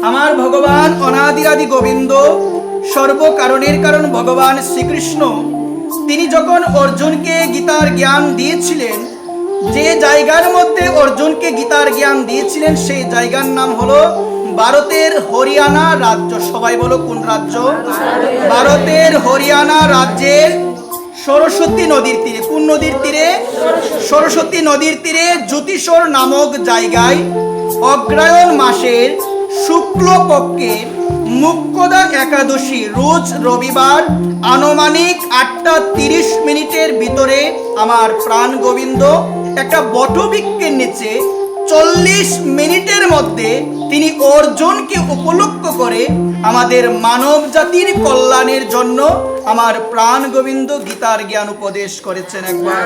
আমার ভগবান অনাদিরাদি গোবিন্দ, সর্বকারণের কারণ ভগবান শ্রীকৃষ্ণ, তিনি যখন অর্জুনকে গীতার জ্ঞান দিয়েছিলেন, যে জায়গার মধ্যে অর্জুনকে গীতার জ্ঞান দিয়েছিলেন সেই জায়গার নাম হলো ভারতের হরিয়ানা রাজ্য। সবাই বলো কোন রাজ্য? ভারতের হরিয়ানা রাজ্যের সরস্বতী নদীর তীরে। কোন নদীর তীরে? সরস্বতী নদীর তীরে জ্যোতিষর নামক জায়গায় অগ্রহায়ণ মাসের শুক্লপক্ষের মুখ্যদা একাদশী রোজ রবিবার আনুমানিক 8:30 ভিতরে আমার প্রাণ গোবিন্দ একটা বটবৃক্ষের নিচে 40 মিনিটের মধ্যে তিনি অর্জুনকে উপলক্ষ করে আমাদের মানব জাতির কল্যাণের জন্য আমার প্রাণ গোবিন্দ গীতার জ্ঞান উপদেশ করেছেন। একবার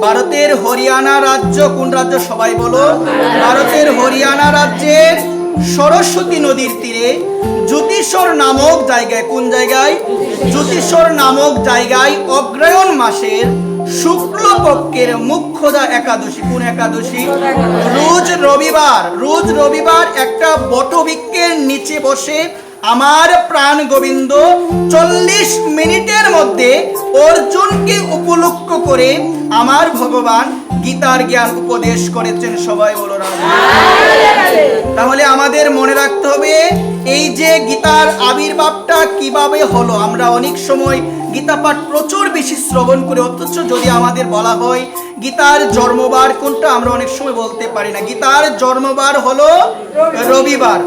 ভারতের হরিয়ানা রাজ্য কোন রাজ্য? সবাই বলো। ভারতের হরিয়ানা রাজ্যের সরস্বতী নদীর তীরে জ্যোতিষর নামক জায়গায়, কোন জায়গায়? জ্যোতিষর নামক জায়গায় অগ্রহায়ণ মাসের শুক্লপক্ষের মুখ্যদা একাদশী। কোন একাদশী? রোজ রবিবার। রোজ রবিবার একটা বটবৃক্ষের নিচে বসে আমার প্রাণ গোবিন্দ 40 মিনিটের মধ্যে অর্জুনকে উপলক্ষ করে আমার ভগবান গীতার জ্ঞান উপদেশ করেছেন। সবাই বলো না? তাহলে আমাদের মনে রাখতে হবে এই যে গীতার আবির্ভাবটা কিভাবে হলো। আমরা অনেক সময় গীতা পাঠ প্রচুর বেশি শ্রবণ করে, অথচ যদি আমাদের বলা হয় গীতার জন্মবার কোনটা, আমরা অনেক সময় বলতে পারি না। গীতার জন্মবার হলো রবিবার।